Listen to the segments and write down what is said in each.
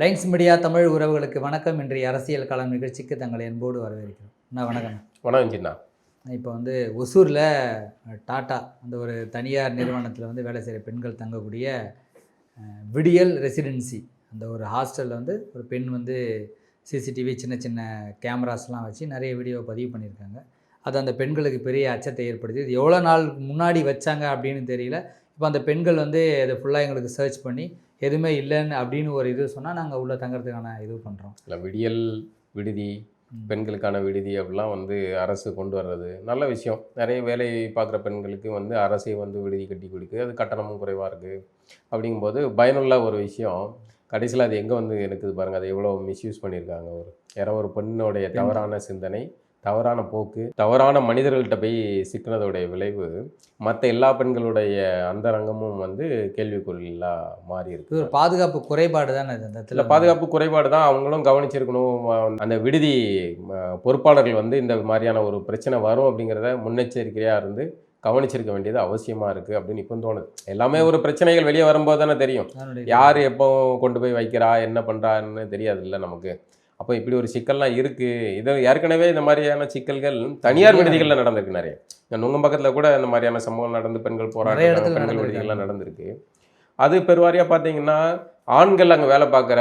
Lines media Tamil உறவுகளுக்கு வணக்கம். இன்றைய அரசியல் களம் நிகழ்ச்சிக்கு தங்களை அன்போடு வரவேற்கிறோம். வணக்கம். வணக்கம் சின்னா. இப்போ ஒசூரில் டாட்டா அந்த ஒரு தனியார் நிறுவனத்தில் வேலை செய்கிற பெண்கள் தங்கக்கூடிய விடியல் ரெசிடென்சி அந்த ஒரு ஹாஸ்டலில் ஒரு பெண் சிசிடிவி சின்ன சின்ன கேமராஸ்லாம் வச்சு நிறைய வீடியோ பதிவு பண்ணியிருக்காங்க. அது அந்த பெண்களுக்கு பெரிய அச்சத்தை ஏற்படுத்தி இது எவ்வளோ நாள் முன்னாடி வச்சாங்க அப்படின்னு தெரியல. இப்போ அந்த பெண்கள் அதை ஃபுல்லாக எங்களுக்கு சர்ச் பண்ணி எதுவுமே இல்லைன்னு அப்படின்னு ஒரு இது சொன்னால் நாங்கள் உள்ளே தங்குறதுக்கான இது பண்ணுறோம். இல்லை, விடியல் விடுதி, பெண்களுக்கான விடுதி அப்படிலாம் அரசு கொண்டு வர்றது நல்ல விஷயம். நிறைய வேலை பார்க்குற பெண்களுக்கு அரசே விடுதி கட்டி கொடுக்குது. அது கட்டணமும் குறைவாக இருக்குது. அப்படிங்கும்போது பயனுள்ள ஒரு விஷயம். கடைசியில் அது எங்கே இருக்குது பாருங்கள். அதை எவ்வளோ மிஸ்யூஸ் பண்ணியிருக்காங்க. ஒரு பெண்ணுடைய தவறான சிந்தனை, தவறான போக்கு, தவறான மனிதர்கள்ட்ட போய் சிக்கினதோடைய விளைவு மற்ற எல்லா பெண்களுடைய அந்தரங்கமும் கேள்விக்குறியெல்லாம் மாறி இருக்கு. ஒரு பாதுகாப்பு குறைபாடு தான் இல்லை, பாதுகாப்பு குறைபாடு தான். அவங்களும் கவனிச்சிருக்கணும். அந்த விடுதி பொறுப்பாளர்கள் இந்த மாதிரியான ஒரு பிரச்சனை வரும் அப்படிங்கிறத முன்னெச்சரிக்கையாக இருந்து கவனிச்சிருக்க வேண்டியது அவசியமாக இருக்குது அப்படின்னு இப்போ தோணுது. எல்லாமே ஒரு பிரச்சனைகள் வெளியே வரும்போது தானே தெரியும். யார் எப்போ கொண்டு போய் வைக்கிறா, என்ன பண்ணுறான்னு தெரியாது இல்லை நமக்கு. அப்போ இப்படி ஒரு சிக்கல்லாம் இருக்குது. இது ஏற்கனவே இந்த மாதிரியான சிக்கல்கள் தனியார் விடுதிகளில் நடந்திருக்கு. நிறைய நுங்கம் பக்கத்தில் கூட இந்த மாதிரியான சம்பவம் நடந்து பெண்கள் போராட்டம், பெண்கள் விடுதிகள்லாம் நடந்திருக்கு. அது பெருவாரியாக பார்த்தீங்கன்னா ஆண்கள் அங்கே வேலை பார்க்குற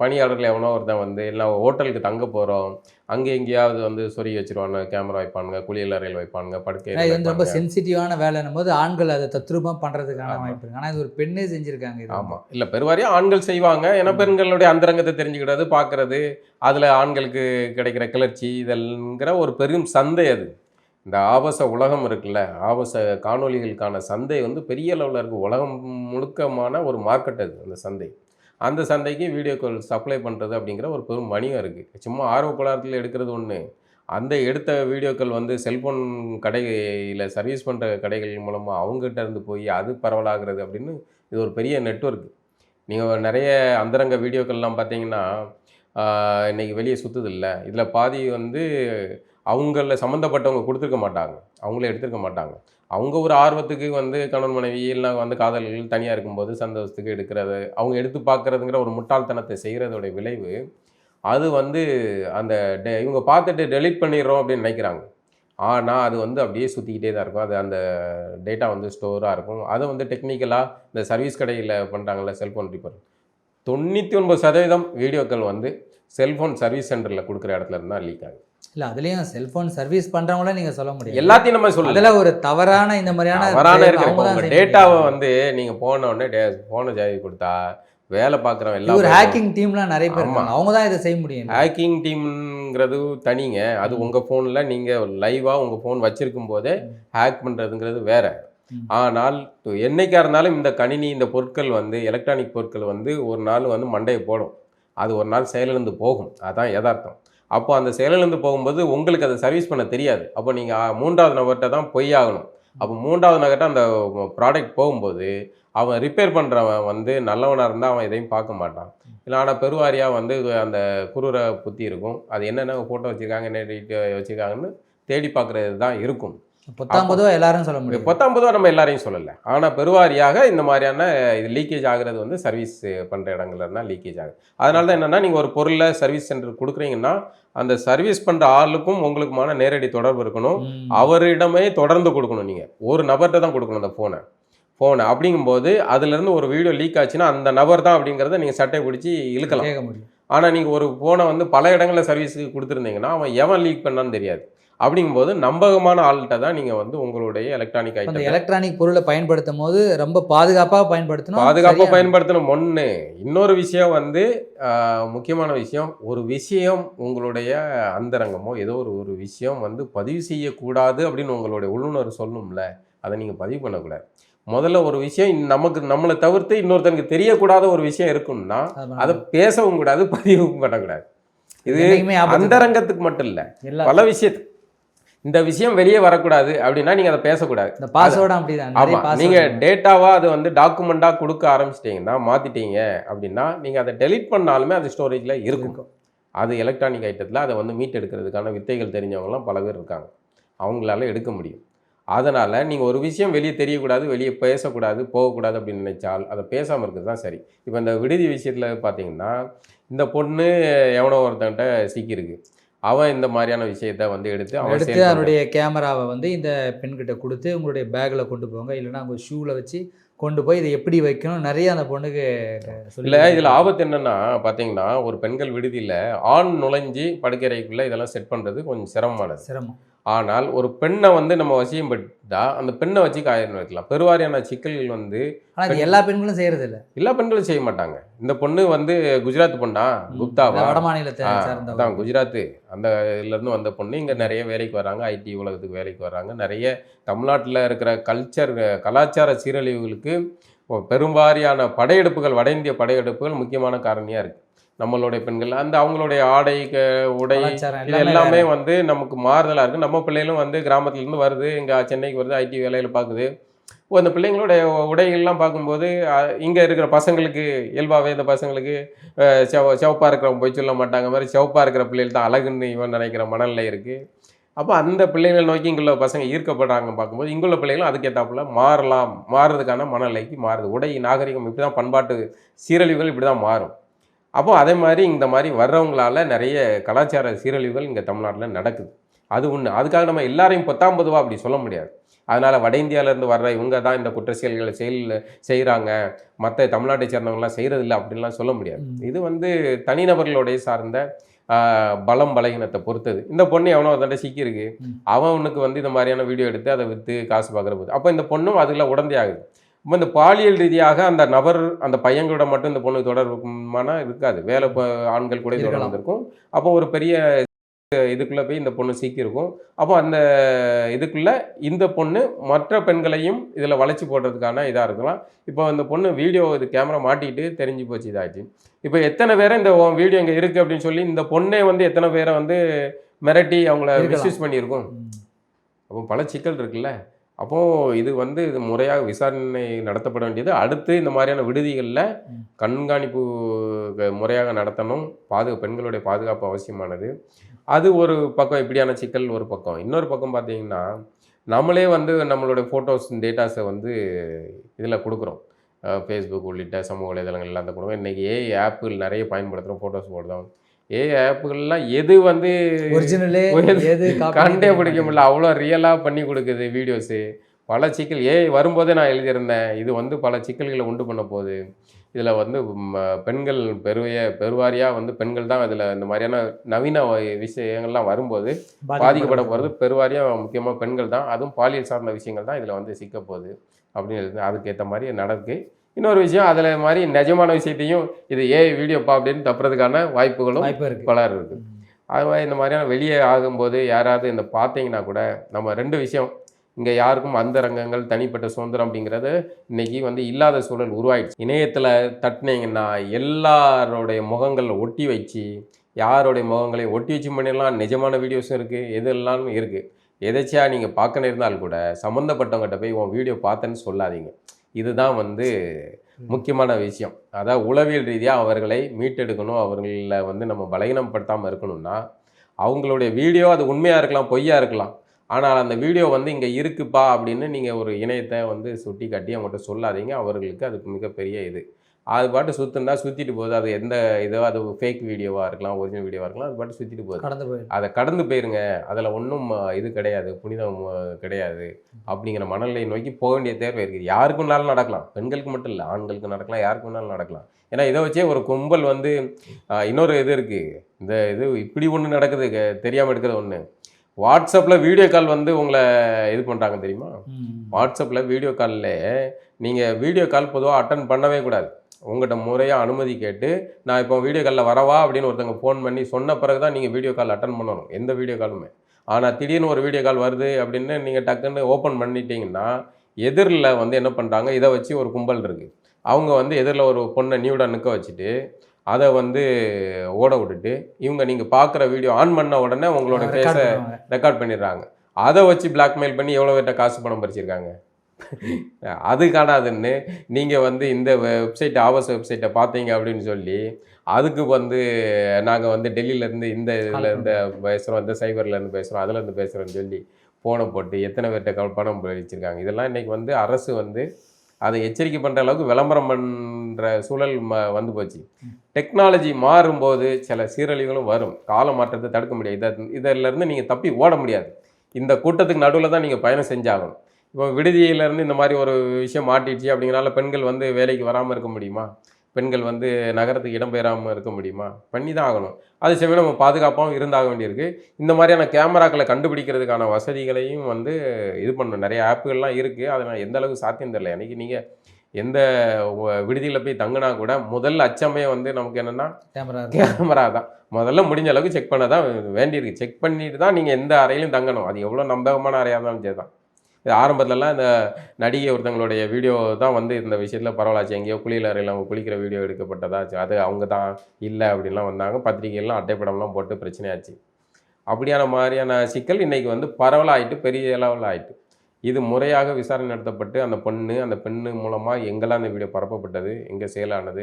பணியாளர்கள் எவனோ ஒருத்தன் இல்லை ஹோட்டலுக்கு தங்க போகிறோம், அங்கே எங்கேயாவது சொருகி வச்சுருவாங்க, கேமரா வைப்பானுங்க, குளியல் அறையில் வைப்பானுங்க, படுக்கை. இது ரொம்ப சென்சிட்டிவான வேலைன்னும் போது ஆண்கள் அதை தத்ரூபமாக பண்ணுறதுக்கான வாய்ப்பு இருக்குது. ஆனால் இது ஒரு பெண்ணே செஞ்சுருக்காங்க. ஆமாம், இல்லை பெருவாரியாக ஆண்கள் செய்வாங்க. ஏன்னா பெண்களுடைய அந்தரங்கத்தை தெரிஞ்சுக்கிறது, பார்க்குறது, அதில் ஆண்களுக்கு கிடைக்கிற கிளர்ச்சி இதெல்ங்கிற ஒரு பெரும் சந்தை. அது இந்த ஆபாச உலகம் இருக்குல்ல, ஆபாச காணொலிகளுக்கான சந்தை பெரிய அளவில் இருக்குது. உலகம் முழுக்கமான ஒரு மார்க்கெட் அது. அந்த சந்தை, அந்த சந்தைக்கு வீடியோக்கள் சப்ளை பண்ணுறது அப்படிங்கிற ஒரு பெரும் வணிகம் இருக்குது. சும்மா ஆர்வ கோளாறுல எடுக்கிறது ஒன்று, அந்த எடுத்த வீடியோக்கள் செல்ஃபோன் கடையில் சர்வீஸ் பண்ணுற கடைகள் மூலமாக அவங்ககிட்ட இருந்து போய் அது பரவலாகிறது அப்படின்னு இது ஒரு பெரிய நெட்வொர்க். நீங்கள் நிறைய அந்தரங்க வீடியோக்கள்லாம் பார்த்தீங்கன்னா இன்றைக்கி வெளியே சுற்றுது இல்லை. இதில் பாதி அவங்கள சம்மந்தப்பட்டவங்க கொடுத்துருக்க மாட்டாங்க, அவங்களே எடுத்துருக்க மாட்டாங்க. அவங்க ஒரு ஆர்வத்துக்கு கணவன் மனைவி இல்லைனா காதல்கள் தனியாக இருக்கும்போது சந்தோஷத்துக்கு எடுக்கிறது, அவங்க எடுத்து பார்க்குறதுங்கிற ஒரு முட்டாள்தனத்தை செய்கிறதோடைய விளைவு அது அந்த இவங்க பார்த்துட்டு டெலீட் பண்ணிடுறோம் அப்படின்னு நினைக்கிறாங்க. ஆனால் அது அப்படியே சுற்றிக்கிட்டே தான் இருக்கும். அது அந்த டேட்டா ஸ்டோராக இருக்கும். அதை டெக்னிக்கலாக இந்த சர்வீஸ் கடையில் பண்ணுறாங்கள்ல, செல்ஃபோன் ரிப்பேர், 99% வீடியோக்கள் செல்ஃபோன் சர்வீஸ் சென்டரில் கொடுக்குற இடத்துல இருந்தால் லீக் ஆகுது. இல்லை, அதுலேயும் செல்ஃபோன் சர்வீஸ் பண்ணுறவங்கள நீங்கள் சொல்ல முடியும். எல்லாத்தையும் நம்ம சொல்லலாம். அதில் ஒரு தவறான இந்த மாதிரியான இருக்கிற டேட்டாவை நீங்கள் போன உடனே ஃபோனை ஜாதி கொடுத்தா வேலை பார்க்குறவங்க எல்லாம் ஒரு ஹேக்கிங் டீம்லாம் நிறைய பேர் அவங்க தான் இதை செய்ய முடியும். ஹேக்கிங் டீம்ங்கிறது தனிங்க. அது உங்கள் ஃபோனில் நீங்கள் லைவாக உங்கள் ஃபோன் வச்சுருக்கும் போதே ஹேக் பண்ணுறதுங்கிறது வேறு. ஆனால் என்னைக்காக இருந்தாலும் இந்த கணினி, இந்த பொருட்கள் எலக்ட்ரானிக் பொருட்கள் ஒரு நாள் மண்டையை போடும். அது ஒரு நாள் செயலிழந்து போகும். அதுதான் யதார்த்தம். அப்போ அந்த செயலிழந்து போகும்போது உங்களுக்கு அதை சர்வீஸ் பண்ண தெரியாது. அப்போ நீங்கள் 3வது நபர்கிட்ட தான் பொய்யாகணும். அப்போ 3வது நபர்கிட்ட அந்த ப்ராடக்ட் போகும்போது அவன் ரிப்பேர் பண்ணுறவன் நல்லவனாக இருந்தால் அவன் எதையும் பார்க்க மாட்டான். இல்லை, ஆனால் பெருவாரியாக அந்த குரூர புத்தி இருக்கும். அது என்னென்ன ஃபோட்டோ வச்சுருக்காங்க, என்ன டீட்டு வச்சுருக்காங்கன்னு தேடி பார்க்குறது தான் இருக்கும். 19 எல்லாரும் சொல்ல முடியும். 19 நம்ம எல்லாரையும் சொல்லலை. ஆனால் பெருவாரியாக இந்த மாதிரியான இது லீக்கேஜ் ஆகிறது சர்வீஸ் பண்ணுற இடங்கள்ல இருந்தால் லீக்கேஜ் ஆகுது. அதனால தான் என்னென்னா, நீங்கள் ஒரு பொருளை சர்வீஸ் சென்டர் கொடுக்குறீங்கன்னா அந்த சர்வீஸ் பண்ணுற ஆளுக்கும் உங்களுக்குமான நேரடி தொடர்பு இருக்கணும். அவரிடமே தொடர்ந்து கொடுக்கணும். நீங்கள் ஒரு நபர்கிட்ட தான் கொடுக்கணும் அந்த ஃபோனை. அப்படிங்கும்போது அதுலேருந்து ஒரு வீடியோ லீக் ஆச்சுன்னா அந்த நபர் தான் அப்படிங்கிறத நீங்கள் சட்டை பிடிச்சி இழுக்கலாம், கேட்க முடியும். ஆனால் நீங்கள் ஒரு ஃபோனை பல இடங்களில் சர்வீஸுக்கு கொடுத்துருந்தீங்கன்னா அவன் எவன் லீக் பண்ணான்னு தெரியாது. அப்படிங்கும்போது நம்பகமான ஆள்கிட்ட தான் நீங்கள் உங்களுடைய எலக்ட்ரானிக் ஐட்டம், எலக்ட்ரானிக் பொருளை பயன்படுத்தும் போது ரொம்ப பாதுகாப்பாக பயன்படுத்தணும். ஒன்று. இன்னொரு விஷயம் முக்கியமான விஷயம், ஒரு விஷயம் உங்களுடைய அந்தரங்கமோ ஏதோ ஒரு விஷயம் பதிவு செய்யக்கூடாது அப்படின்னு உங்களுடைய உள்ளுணர்வு சொல்லணும்ல, அதை நீங்கள் பதிவு பண்ணக்கூடாது. முதல்ல ஒரு விஷயம் நம்மளை தவிர்த்து இன்னொருத்தனுக்கு தெரியக்கூடாத ஒரு விஷயம் இருக்குன்னா அதை பேசவும் கூடாது, பதிவும் பண்ணக்கூடாது. இது அந்தரங்கத்துக்கு மட்டும் இல்லை, பல விஷயத்துக்கு. இந்த விஷயம் வெளியே வரக்கூடாது அப்படின்னா நீங்கள் அதை பேசக்கூடாது. இந்த பாஸ்வேர்டு அப்படிதான். ஆமாம், நீங்கள் டேட்டாவாக அது டாக்குமெண்ட்டாக கொடுக்க ஆரம்பிச்சிட்டிங்கன்னா, மாற்றிட்டீங்க அப்படின்னா நீங்கள் அதை டெலீட் பண்ணாலுமே அது ஸ்டோரேஜில் இருக்கும். அது எலக்ட்ரானிக் ஐட்டத்தில் அதை மீட் எடுக்கிறதுக்கான வித்தைகள் தெரிஞ்சவங்களாம் பல பேர் இருக்காங்க. அவங்களால எடுக்க முடியும். அதனால் நீங்கள் ஒரு விஷயம் வெளியே தெரியக்கூடாது, வெளியே பேசக்கூடாது, போகக்கூடாது அப்படின்னு நினைச்சால் அதை பேசாமல் இருக்கிறது தான் சரி. இப்போ இந்த விடுதி விஷயத்தில் பார்த்தீங்கன்னா, இந்த பொண்ணு எவனோ ஒருத்தன்ட்ட சிக்கியிருக்கு. அவன் இந்த மாதிரியான விஷயத்த வந்து எடுத்து அவன் சேல் அவனுடைய கேமராவை வந்து இந்த பெண்கிட்ட கொடுத்து உங்களுடைய பேக்கில் கொண்டு போங்க, இல்லைன்னா அவங்க ஷூவில் வச்சு கொண்டு போய் இதை எப்படி வைக்கணும் நிறைய அந்த பொண்ணுக்கு இல்லை. இதில் ஆபத்து என்னென்னா பார்த்தீங்கன்னா, ஒரு பெண்கள் விடுதியில் ஆண் நுழைஞ்சி படுக்கறைக்குள்ளே இதெல்லாம் செட் பண்ணுறது கொஞ்சம் சிரமம். ஆனால் ஒரு பெண்ணை வந்து நம்ம வசியம் பட்டா அந்த பெண்ணை வச்சு காயம் வைக்கலாம். பெருவாரியான சிக்கல்கள் வந்து ஆனால் எல்லா பெண்களும் செய்கிறது இல்லை. எல்லா பெண்களும் செய்ய மாட்டாங்க. இந்த பொண்ணு வந்து குஜராத் பொண்ணா, குப்தாவா, வட மாநிலத்தை அதான் குஜராத்து அந்த இதுலேருந்து வந்த பொண்ணு இங்கே நிறைய வேலைக்கு வராங்க, ஐடி உலகத்துக்கு வேலைக்கு வராங்க. நிறைய தமிழ்நாட்டில் இருக்கிற கலாச்சார சீரழிவுகளுக்கு பெரும்பாரியான படையெடுப்புகள், வட இந்திய படையெடுப்புகள் முக்கியமான காரணியாக இருக்குது. நம்மளுடைய பெண்கள் அந்த அவங்களுடைய ஆடை, உடை இது எல்லாமே வந்து நமக்கு மாறுதலாக இருக்குது. நம்ம பிள்ளைகளும் வந்து கிராமத்துலேருந்து வருது, இங்கே சென்னைக்கு வருது, ஐடி வேலையில் பார்க்குது. அந்த பிள்ளைங்களுடைய உடைகள்லாம் பார்க்கும்போது இங்கே இருக்கிற பசங்களுக்கு இயல்பாகவே இந்த பசங்களுக்கு சிவப்பாக இருக்கிறவங்க போய் சொல்ல மாட்டாங்க, மாதிரி சிவப்பாக இருக்கிற பிள்ளைகள் தான் அழகுன்னு இவன் நினைக்கிற மனநிலை இருக்குது. அப்போ அந்த பிள்ளைகளை நோக்கி இங்குள்ள பசங்க ஈர்க்கப்படுறாங்க பார்க்கும்போது இங்குள்ள பிள்ளைகளும் அதுக்கேற்றாப்புல மாறுறதுக்கான மனநிலைக்கு மாறுது. உடை நாகரிகம் இப்படி தான், பண்பாட்டு சீரழிவுகள் இப்படி தான் மாறும். அப்போ அதே மாதிரி இந்த மாதிரி வர்றவங்களால நிறைய கலாச்சார சீரழிவுகள் இங்கே தமிழ்நாட்டில் நடக்குது. அது ஒன்று. அதுக்காக நம்ம எல்லாரையும் 10 அப்படி சொல்ல முடியாது. அதனால் வட இந்தியாவிலேருந்து வர்ற இவங்க தான் இந்த குற்ற செயல்களை செய்கிறாங்க, மற்ற தமிழ்நாட்டை சேர்ந்தவங்களாம் செய்கிறதில்ல அப்படின்லாம் சொல்ல முடியாது. இது வந்து தனிநபர்களுடைய சார்ந்த பலம் பலகீனத்தை பொறுத்தது. இந்த பொண்ணு எவனோ ஒரு தண்டை சிக்கியிருக்கு, அவனுக்கு வந்து இந்த மாதிரியான வீடியோ எடுத்து அதை விற்று காசு பார்க்குற போது அப்போ இந்த பொண்ணும் அதில் உடந்தையாகுது. இப்போ இந்த பாலியல் ரீதியாக அந்த நபர் அந்த பையன்களோட மட்டும் இந்த பொண்ணுக்கு தொடர்புமான இருக்காது, வேலை ஆண்கள் கூட தொடர்பு இருக்கும். அப்போ ஒரு பெரிய இதுக்குள்ளே போய் இந்த பொண்ணு சிக்கியிருக்கும். அப்போ அந்த இதுக்குள்ளே இந்த பொண்ணு மற்ற பெண்களையும் இதில் வளைச்சி போடுறதுக்கான இதாக இருக்கலாம். இப்போ இந்த பொண்ணு வீடியோ இது கேமரா மாட்டிக்கிட்டு தெரிஞ்சு போச்சு, இதாச்சு. இப்போ எத்தனை பேரை இந்த வீடியோ இங்கே இருக்குது அப்படின்னு சொல்லி இந்த பொண்ணே வந்து எத்தனை பேரை வந்து மிரட்டி அவங்கள மிஸ்யூஸ் பண்ணியிருக்கும். அப்போ பல சிக்கல் இருக்குல்ல. அப்போது இது வந்து இது முறையாக விசாரணை நடத்தப்பட வேண்டியது. அடுத்து இந்த மாதிரியான விடுதிகளில் கண்காணிப்பு முறையாக நடத்தணும். பெண்களுடைய பாதுகாப்பு அவசியமானது. அது ஒரு பக்கம், இப்படியான சிக்கல் ஒரு பக்கம். இன்னொரு பக்கம் பார்த்தீங்கன்னா, நம்மளே வந்து நம்மளுடைய ஃபோட்டோஸ் டேட்டாஸை வந்து இதில் கொடுக்குறோம். ஃபேஸ்புக் உள்ளிட்ட சமூக வலைதளங்கள் எல்லாம் கொடுக்குறோம். இன்றைக்கி ஏஐ ஆப்புகள் நிறைய பயன்படுத்துகிறோம், ஃபோட்டோஸ் போடுறோம். ஏஐ ஆப்புகள்லாம் எது வந்து ஒரிஜினலே கண்டே பிடிக்க முடியல, அவ்வளோ ரியலாக பண்ணி கொடுக்குது வீடியோஸு. பல சிக்கல் ஏஐ வரும்போதே நான் எழுதியிருந்தேன், இது வந்து பல சிக்கல்களை உண்டு பண்ண போகுது. இதில் வந்து பெண்கள் பெருவாரியாக வந்து பெண்கள் தான் இதில் இந்த மாதிரியான நவீன விஷயங்கள்லாம் வரும்போது பாதிக்கப்பட போகிறது பெருவாரியாக முக்கியமாக பெண்கள் தான். அதுவும் பாலியல் சார்ந்த விஷயங்கள் தான் இதில் வந்து சிக்க போகுது அப்படின்னு அதுக்கேற்ற மாதிரி நடக்கு. இன்னொரு விஷயம், அதில் மாதிரி நிஜமான விஷயத்தையும் இது வீடியோப்பா அப்படின்னு தப்புறதுக்கான வாய்ப்புகளும் பல இருக்குது. அது மாதிரி இந்த மாதிரியான வெளியே ஆகும்போது யாராவது இந்த பார்த்தீங்கன்னா கூட நம்ம 2 விஷயம், இங்கே யாருக்கும் அந்தரங்கங்கள் தனிப்பட்ட சுதந்திரம் அப்படிங்கிறது இன்றைக்கி வந்து இல்லாத சூழல் உருவாயிடுச்சு. இணையத்தில் தட்டினீங்கன்னா எல்லாரோடைய முகங்களை ஒட்டி வச்சு, யாருடைய முகங்களை ஒட்டி வச்சு பண்ணிடலாம். நிஜமான வீடியோஸும் இருக்குது, எதெல்லாம் இருக்குது. எதாச்சியாக நீங்கள் பார்க்க நேர்ந்தால் கூட சம்மந்தப்பட்டவங்ககிட்ட போய் உன் வீடியோ பார்த்தேன்னு சொல்லாதீங்க. இதுதான் வந்து முக்கியமான விஷயம். அதாவது உளவியல் ரீதியாக அவர்களை மீட்டெடுக்கணும். அவர்களை வந்து நம்ம பலகீனப்படுத்தாமல் இருக்கணும்னா அவங்களுடைய வீடியோ அது உண்மையாக இருக்கலாம், பொய்யாக இருக்கலாம். ஆனால் அந்த வீடியோ வந்து இங்கே இருக்குப்பா அப்படின்னு நீங்கள் ஒரு இணையத்தை வந்து சுட்டி காட்டி அவங்கள்ட்ட சொல்லாதீங்க. அவர்களுக்கு அதுக்கு மிகப்பெரிய இது. அது பாட்டு சுற்றிட்டு போகுது. அது எந்த இதோ அது ஃபேக் வீடியோவாக இருக்கலாம், ஒரிஜினல் வீடியோவாக இருக்கலாம், அது பாட்டு சுற்றிட்டு போகுது. அதை கடந்து போயிருங்க. அதில் ஒன்றும் இது கிடையாது, புனிதம் கிடையாது அப்படிங்கிற மனநிலையை நோக்கி போக வேண்டிய தேவை இருக்குது. யாருக்கு வேணாலும் நடக்கலாம், பெண்களுக்கு மட்டும் இல்லை, ஆண்களுக்கு நடக்கலாம், யாருக்கு வேணாலும் நடக்கலாம். ஏன்னா இதை வச்சே ஒரு கும்பல் வந்து இன்னொரு இது இருக்குது. இந்த இது இப்படி ஒன்று நடக்குது தெரியாமல் எடுக்கிறது ஒன்று. வாட்ஸ்அப்பில் வீடியோ கால் வந்து உங்களை இது பண்ணுறாங்க தெரியுமா? வாட்ஸ்அப்பில் வீடியோ காலில் நீங்கள் வீடியோ கால் பொதுவாக அட்டன் பண்ணவே கூடாது. உங்கள்கிட்ட முறையாக அனுமதி கேட்டு நான் இப்போ வீடியோ காலில் வரவா அப்படின்னு ஒருத்தவங்க ஃபோன் பண்ணி சொன்ன பிறகு தான் நீங்கள் வீடியோ கால் அட்டன் பண்ணணும், எந்த வீடியோ காலுமே. ஆனால் திடீர்னு ஒரு வீடியோ கால் வருது அப்படின்னு நீங்கள் டக்குன்னு ஓப்பன் பண்ணிட்டீங்கன்னா எதிரில் வந்து என்ன பண்ணுறாங்க, இதை வச்சு ஒரு கும்பல் இருக்குது. அவங்க வந்து எதிரில் ஒரு பொண்ணை நியூடாக நிற்க வச்சுட்டு அதை வந்து ஓட விட்டுட்டு இவங்க நீங்கள் பார்க்குற வீடியோ ஆன் பண்ண உடனே உங்களோட ஃபேஸை ரெக்கார்ட் பண்ணிடுறாங்க. அதை வச்சு பிளாக்மெயில் பண்ணி எவ்வளோ பேர்ட்ட காசு பணம் பறிச்சிருக்காங்க. அது காணாதுன்னு நீங்கள் வந்து இந்த ஆபாச வெப்சைட்டை பார்த்தீங்க அப்படின்னு சொல்லி அதுக்கு வந்து நாங்கள் வந்து டெல்லியிலேருந்து இந்த இதில் இருந்து பேசுகிறோம், இந்த சைபர்லேருந்து பேசுகிறோம், அதுலேருந்து பேசுகிறோன்னு சொல்லி ஃபோனை போட்டு எத்தனை பேர்கிட்ட பணம் பறிச்சிருக்காங்க. இதெல்லாம் இன்றைக்கி வந்து அரசு வந்து அதை எச்சரிக்கை பண்ணுற அளவுக்கு விளம்பரம் பண்ணுற சூழல் வந்து போச்சு. டெக்னாலஜி மாறும்போது சில சீரழிவுகளும் வரும். கால மாற்றத்தை தடுக்க முடியாது. இதிலேருந்து நீங்கள் தப்பி ஓட முடியாது. இந்த கூட்டத்துக்கு நடுவில் தான் நீங்கள் பயணம் செஞ்சாகணும். இப்போ விடுதியிலேருந்து இந்த மாதிரி ஒரு விஷயம் மாட்டிடுச்சு அப்படிங்கிறனால பெண்கள் வந்து வேலைக்கு வராமல் இருக்க முடியுமா? பெண்கள் வந்து நகரத்துக்கு இடம்பெயராமல் இருக்க முடியுமா? பண்ணி தான் ஆகணும். அது சமயம் நம்ம பாதுகாப்பாகவும் இருந்தாக வேண்டியிருக்கு. இந்த மாதிரியான கேமராக்களை கண்டுபிடிக்கிறதுக்கான வசதிகளையும் வந்து இது பண்ணணும். நிறைய ஆப்புகள்லாம் இருக்குது. அதை நான் எந்த அளவுக்கு சாத்தியம் தெரியல. அன்றைக்கி நீங்கள் எந்த விடுதியில் போய் தங்கினா கூட முதல் அச்சமே வந்து நமக்கு என்னென்னா கேமரா தான். முதல்ல முடிஞ்ச அளவுக்கு செக் பண்ண தான் வேண்டியிருக்கு. செக் பண்ணிட்டு தான் நீங்கள் எந்த அறையிலும் தங்கணும். அது எவ்வளோ நம்பகமான அறையாக இருந்தாலும் சரி தான். இது ஆரம்பத்துலலாம் இந்த நடிகை ஒருத்தங்களுடைய வீடியோ தான் வந்து இந்த விஷயத்தில் பரவலாச்சு. எங்கேயோ குளியல் அறையில் அவங்க குளிக்கிற வீடியோ எடுக்கப்பட்டதாச்சு. அது அவங்க தான் இல்லை அப்படின்லாம் வந்தாங்க. பத்திரிகைலாம் அட்டைப்படம்லாம் போட்டு பிரச்சனையாச்சு. அப்படியான மாதிரியான சிக்கல் இன்றைக்கி வந்து பரவலாகிட்டு பெரிய லெவலில் ஆகிட்டு. இது முறையாக விசாரணை நடத்தப்பட்டு அந்த பெண்ணு மூலமாக எங்கெல்லாம் இந்த வீடியோ பரப்பப்பட்டது, எங்கே செயலானது,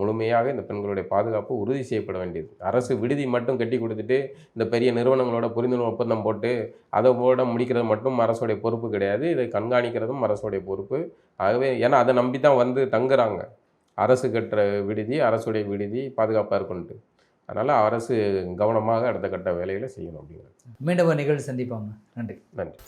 முழுமையாக இந்த பெண்களுடைய பாதுகாப்பு உறுதி செய்யப்பட வேண்டியது. அரசு விடுதி மட்டும் கட்டி கொடுத்துட்டு இந்த பெரிய நிறுவனங்களோட புரிந்துணர்வு ஒப்பந்தம் போட்டு அதோட முடிக்கிறது மட்டும் அரசுடைய பொறுப்பு கிடையாது. இதை கண்காணிக்கிறதும் அரசுடைய பொறுப்பு. ஆகவே ஏன்னா அதை நம்பி தான் வந்து தங்குறாங்க. அரசு கட்டுற விடுதி, அரசுடைய விடுதி பாதுகாப்பாக இருக்குன்ட்டு. அதனால் அரசு கவனமாக அடுத்த கட்ட வேலைகளை செய்யணும் அப்படிங்கிறது. மீண்டும் ஒரு நிகழ்ச்சி சந்திப்போம். நன்றி. நன்றி.